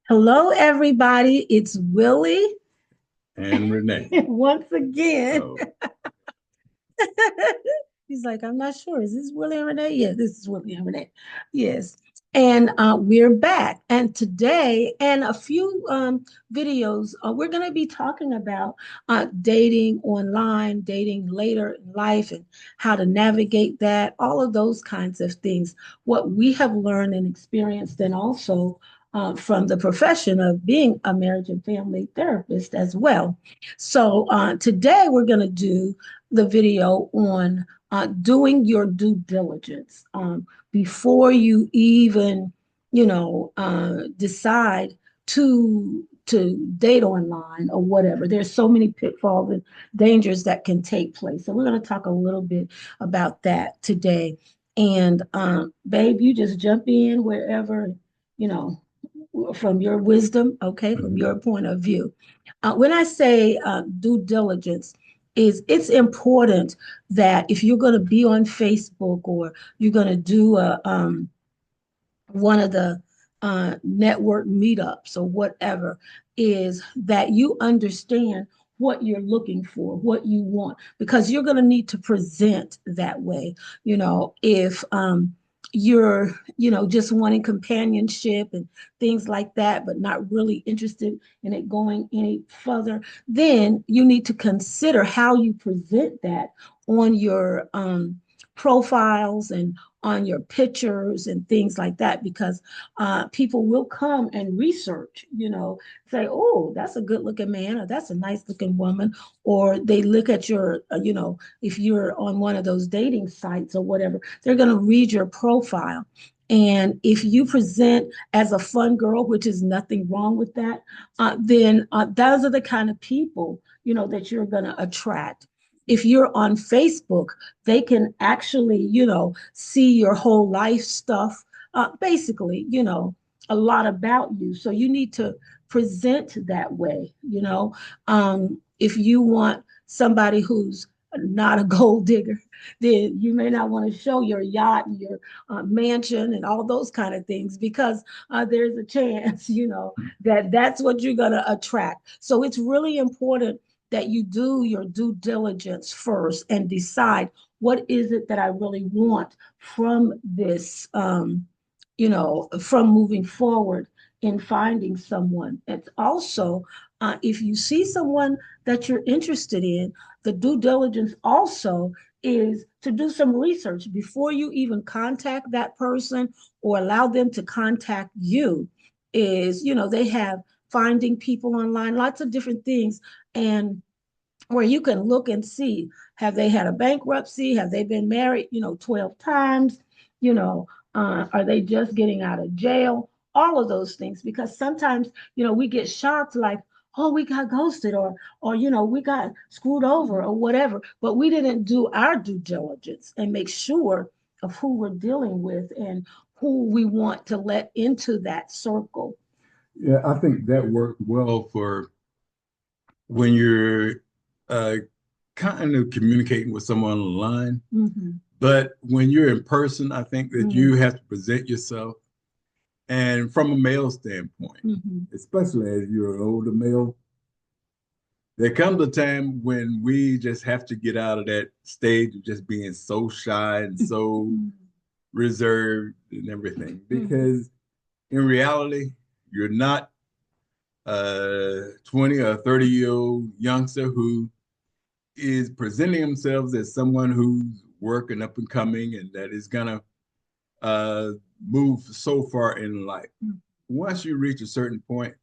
Hello, everybody. It's Willie And Renee. once again. So He's like, I'm not sure. Is this Willie and Renee? Yeah, this is Willie and Renee. Yes. And we're back. And today, and a few videos, we're going to be talking about dating online, dating later in life, and how to navigate that, all of those kinds of things, what we have learned and experienced, and also from the profession of being a marriage and family therapist as well. So today, we're going to do the video on doing your due diligence before you even, decide to date online or whatever. There's so many pitfalls and dangers that can take place. So we're going to talk a little bit about that today. And babe, you just jump in wherever, you know, from your wisdom, okay, from mhm. your point of view. When I say due diligence, is it's important that if you're going to be on Facebook or you're going to do one of the network meetups or whatever, is that you understand what you're looking for, what you want, because you're going to need to present that way. If you're, just wanting companionship and things like that, but not really interested in it going any further, then you need to consider how you present that on your profiles and on your pictures and things like that, because people will come and research, say, oh, that's a good looking man, or that's a nice looking woman, or they look at your, if you're on one of those dating sites or whatever, they're going to read your profile. And if you present as a fun girl, which is nothing wrong with that, then those are the kind of people, that you're going to attract. If you're on Facebook, they can actually, see your whole life stuff, basically, a lot about you. So you need to present that way, if you want somebody who's not a gold digger, then you may not want to show your yacht and your mansion and all those kind of things, because there's a chance, that that's what you're going to attract. So it's really important that you do your due diligence first and decide what is it that I really want from this, from moving forward in finding someone. It's also, if you see someone that you're interested in, the due diligence also is to do some research before you even contact that person or allow them to contact you. Is, they have finding people online, lots of different things. And where you can look and see, have they had a bankruptcy, have they been married 12 times, you know are they just getting out of jail, all of those things, because sometimes we get shocked, like, oh, we got ghosted, or we got screwed over or whatever, but we didn't do our due diligence and make sure of who we're dealing with and who we want to let into that circle. Yeah, I think that worked well for when you're uh, kind of communicating with someone online. Mm-hmm. But when you're in person, I think that Mm-hmm. you have to present yourself. And from a male standpoint, Mm-hmm. especially as you're an older male, there comes a time when we just have to get out of that stage of just being so shy and so reserved and everything. Mm-hmm. Because in reality, you're not a 20 or 30-year-old youngster who is presenting themselves as someone who's working up and coming and that is going to uh, move so far in life. Once you reach a certain point,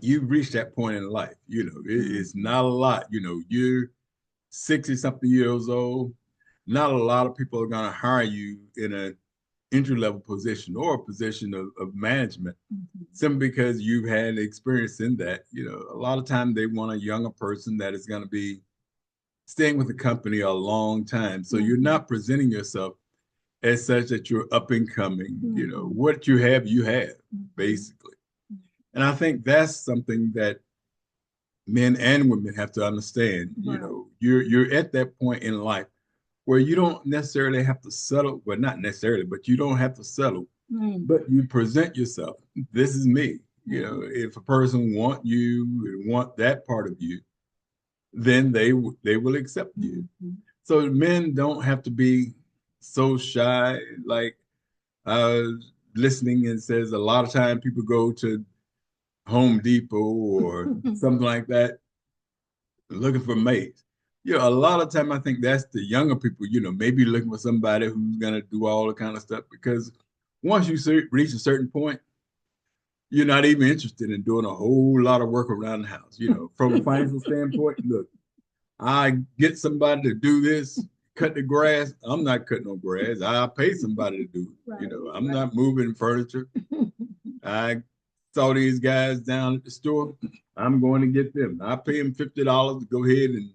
you've reached that point in life. It's Mm-hmm. not a lot. You're 60 something years old. Not a lot of people are going to hire you in an entry level position or a position of management Mm-hmm. simply because you've had experience in that. A lot of times they want a younger person that is going to be staying with the company a long time. So you're Mm-hmm. not presenting yourself as such that you're up and coming. Mm-hmm. What you have, basically. And I think that's something that men and women have to understand. Right. You're at that point in life where you don't necessarily have to settle. Well, not necessarily, but you don't have to settle. Mm. But you present yourself. This is me. You know, if a person want you and want that part of you, then they will accept you. So men don't have to be so shy. Like listening and says a lot of time people go to Home Depot or something like that looking for mates. You know, a lot of time I think that's the younger people, you know, maybe looking for somebody who's gonna do all the kind of stuff because once you reach a certain point, you're not even interested in doing a whole lot of work around the house. You know, from a financial standpoint, look, I get somebody to do this, cut the grass. I'm not cutting no grass. I pay somebody to do it. Right, You know, I'm not moving furniture. I saw these guys down at the store. I'm going to get them. I pay them $50 to go ahead and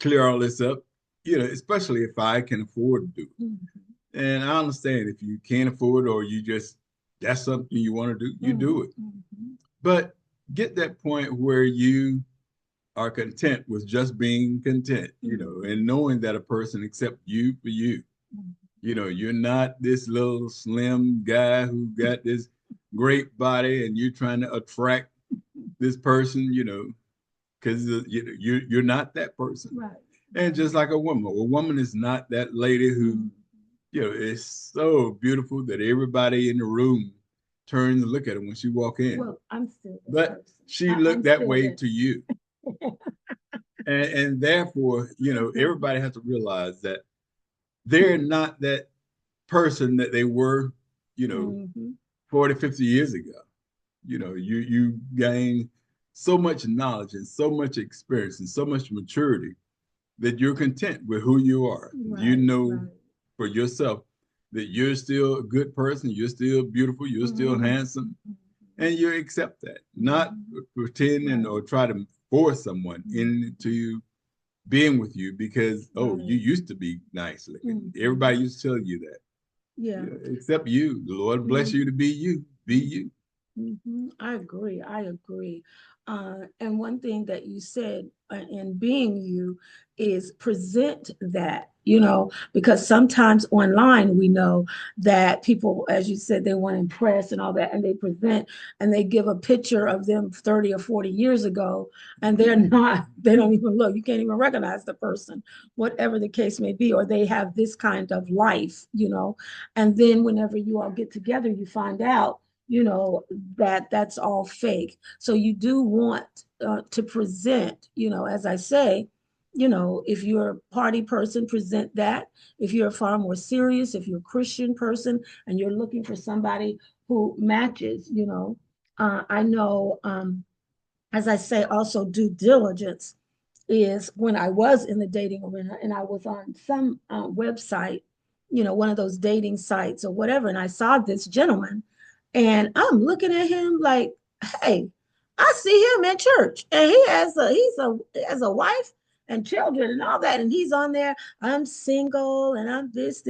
clear all this up. You know, especially if I can afford to do it. And I understand if you can't afford it or you just that's something you want to do, you do it. But get that point where you are content with just being content, you know, and knowing that a person accepts you for you. You know, you're not this little slim guy who got this great body and you're trying to attract this person, you know, because you're not that person. right. And just like a woman is not that lady who, you know, is so beautiful that everybody in the room turns and look at her when she walk in. Well, I'm still that But person. she I'm looked that still way that. to you. And therefore, you know, everybody has to realize that they're not that person that they were, you know, 40, 50 years ago. You know, you gain so much knowledge and so much experience and so much maturity that you're content with who you are. You Right, know right. for yourself that you're still a good person, you're still beautiful, you're still handsome, and you accept that. Not pretending or try to force someone into being with you because oh, you used to be nice looking. Everybody used to tell you that. Yeah. Yeah, except you. The Lord bless you to be you. Be you. I agree. I agree. And one thing that you said in being you is present that, you know, because sometimes online we know that people, as you said, they want to impress and all that, and they present and they give a picture of them 30 or 40 years ago, and they're not, they don't even look, you can't even recognize the person, whatever the case may be, or they have this kind of life, you know, and then whenever you all get together, you find out you know that that's all fake, so you do want to present, you know, as I say, you know, if you're a party person, present that. If you're far more serious, if you're a Christian person and you're looking for somebody who matches, you know, I know, as I say, also due diligence is when I was in the dating arena and I was on some website, you know, one of those dating sites or whatever, and I saw this gentleman and I'm looking at him like, hey, I see him in church and he has a wife and children and all that, and he's on there. I'm single and I'm this,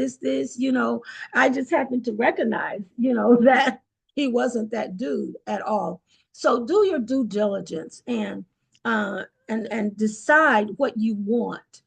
you know. I just happened to recognize, you know, that he wasn't that dude at all. So do your due diligence and decide what you want,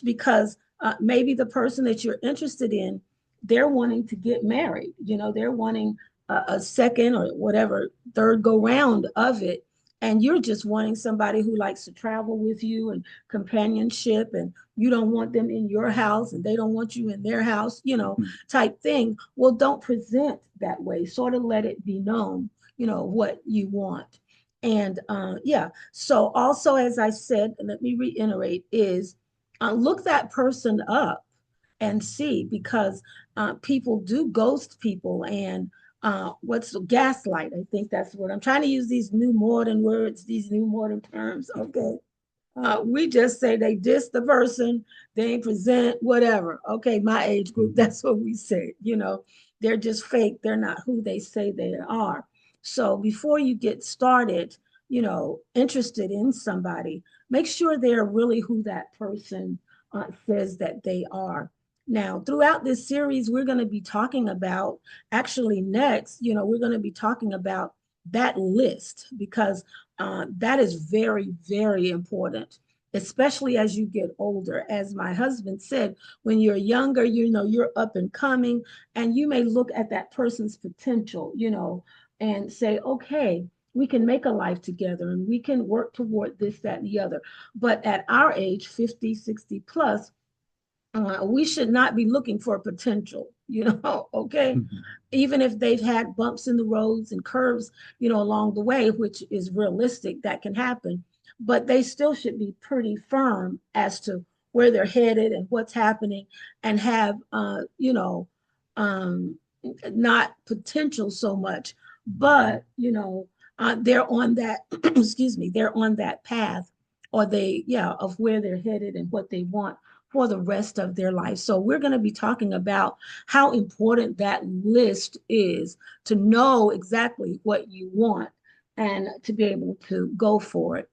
because maybe the person that you're interested in, they're wanting to get married, you know, they're wanting a second or whatever third go round of it, and you're just wanting somebody who likes to travel with you and companionship, and you don't want them in your house and they don't want you in their house, you know, type thing. Well, don't present that way, sort of let it be known, you know, what you want. And yeah, so also, as I said, let me reiterate, is look that person up and see, because people do ghost people, and what's gaslight? I think that's what I'm trying to use, these new modern words, these new modern terms. Okay. We just say they diss the person, they ain't present, whatever. Okay, my age group, that's what we say. You know, they're just fake. They're not who they say they are. So before you get started, you know, interested in somebody, make sure they're really who that person says that they are. Now, throughout this series, we're going to be talking about, actually, next, you know, we're going to be talking about that list, because that is very, very important, especially as you get older. As my husband said, when you're younger, you know, you're up and coming, and you may look at that person's potential, you know, and say, okay, we can make a life together and we can work toward this, that, and the other. But at our age, 50, 60 plus, we should not be looking for potential, okay? Even if they've had bumps in the roads and curves, along the way, which is realistic, that can happen, but they still should be pretty firm as to where they're headed and what's happening, and have, um, not potential so much, but, they're on that, excuse me, they're on that path, or yeah, of where they're headed and what they want for the rest of their life. So we're going to be talking about how important that list is, to know exactly what you want and to be able to go for it.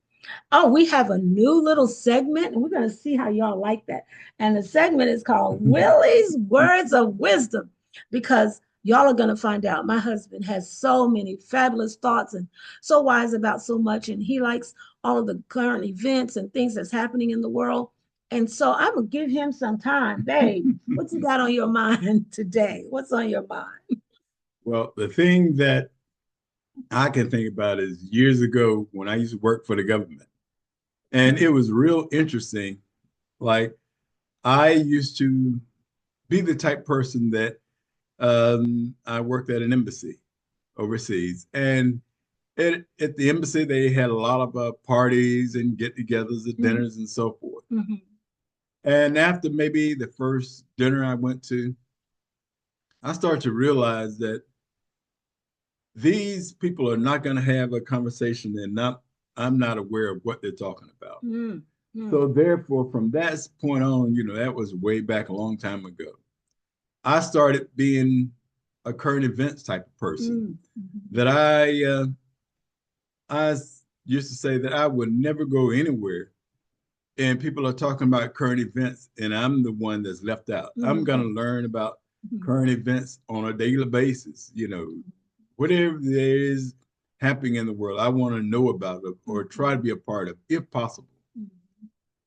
Oh, we have a new little segment, and we're going to see how y'all like that. And the segment is called Willie's Words of Wisdom, because y'all are going to find out my husband has so many fabulous thoughts and so wise about so much. And he likes all of the current events and things that's happening in the world. And so I'm going to give him some time. Babe, what you got on your mind today? What's on your mind? Well, the thing that I can think about is years ago when I used to work for the government. And it was real interesting. Like, I used to be the type person that I worked at an embassy overseas. And at the embassy, they had a lot of parties and get togethers and Mhm, dinners and so forth. mhm, And after maybe the first dinner I went to, I started to realize that these people are not going to have a conversation and I'm not aware of what they're talking about. mhm, mhm, So therefore, from that point on, that was way back a long time ago. I started being a current events type of person. mhm, mhm, That I used to say that I would never go anywhere, and people are talking about current events, and I'm the one that's left out. I'm mhm, gonna learn about mhm, current events on a daily basis. Whatever there is happening in the world, I want to know about it or try to be a part of, if possible. mhm,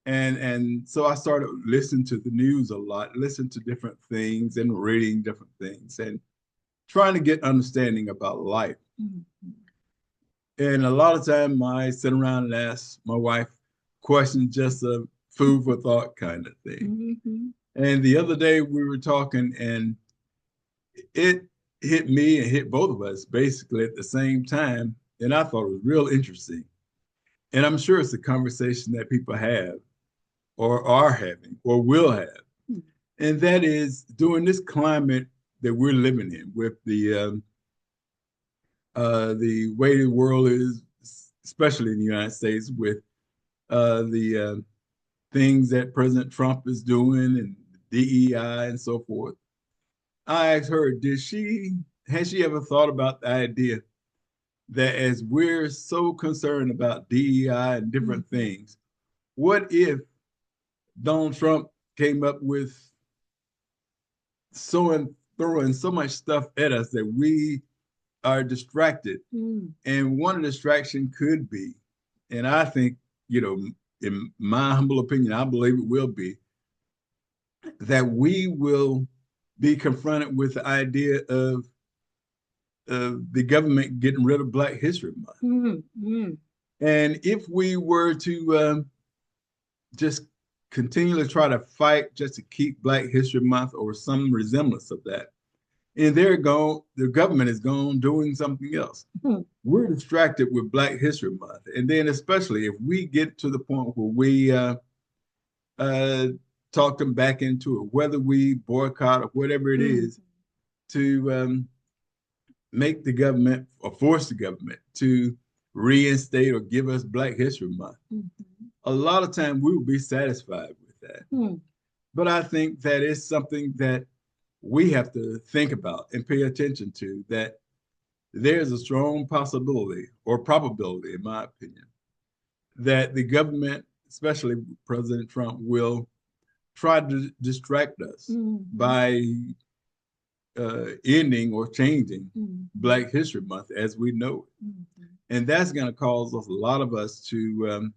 And so I started listening to the news a lot, listening to different things and reading different things and trying to get understanding about life. mhm, And a lot of time I sit around and ask my wife questions, just a food for thought kind of thing. mhm, And the other day we were talking and it hit me and hit both of us basically at the same time. And I thought it was real interesting. And I'm sure it's a conversation that people have or are having or will have. mhm, And that is during this climate that we're living in with the way the world is, especially in the United States, with the things that President Trump is doing and DEI and so forth. I asked her, has she ever thought about the idea that as we're so concerned about DEI and different mhm, things, what if Donald Trump came up with throwing so much stuff at us that we are distracted? mhm, And one distraction could be, and I think, in my humble opinion, I believe it will be, that we will be confronted with the idea of the government getting rid of Black History Month. mhm, mhm, And if we were to just continually try to fight just to keep Black History Month or some resemblance of that, and they're gone, the government is gone doing something else. mhm, We're distracted with Black History Month. And then, especially if we get to the point where we uh, talk them back into it, whether we boycott or whatever it mhm, is, to make the government or force the government to reinstate or give us Black History Month. mhm, A lot of time we will be satisfied with that. mhm, But I think that is something that we have to think about and pay attention to, that there's a strong possibility or probability, in my opinion, that the government, especially President Trump, will try to distract us mhm, by ending or changing mhm, Black History Month as we know it. mhm, And that's going to cause us, a lot of us, to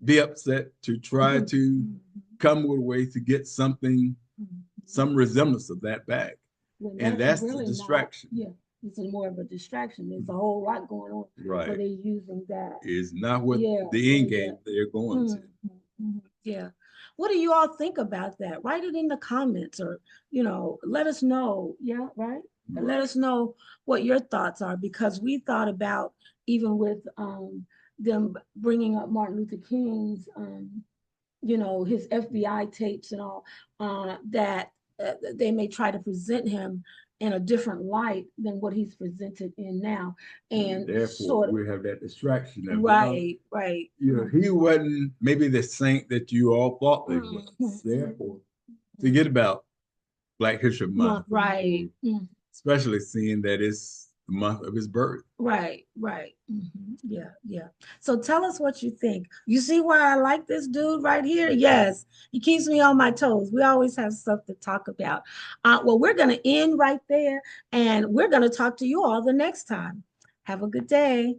be upset, to try mhm, to mhm, come with a way to get something, mhm. some resemblance of that back. When And that's that's the really not, distraction. yeah. It's more of a distraction. There's a whole lot going on where Right. they're using that. Is not what Yeah, the yeah, end yeah. game they're going to. Yeah. What do you all think about that? Write it in the comments or, let us know. Yeah, right? And let Right. us know what your thoughts are because we thought about even with them bringing up Martin Luther King's his FBI tapes and all, that they may try to present him in a different light than what he's presented in now. And And therefore, sort of, we have that distraction of, well, right, right. he wasn't maybe the saint that you all thought they was. Mhm. Therefore, forget about Black History Month, Right. especially seeing that it's the month of his birth. Right, right. Yeah, yeah. So tell us what you think. You see why I like this dude right here? Yes, he keeps me on my toes. We always have stuff to talk about. Well, we're going to end right there and we're going to talk to you all the next time. Have a good day.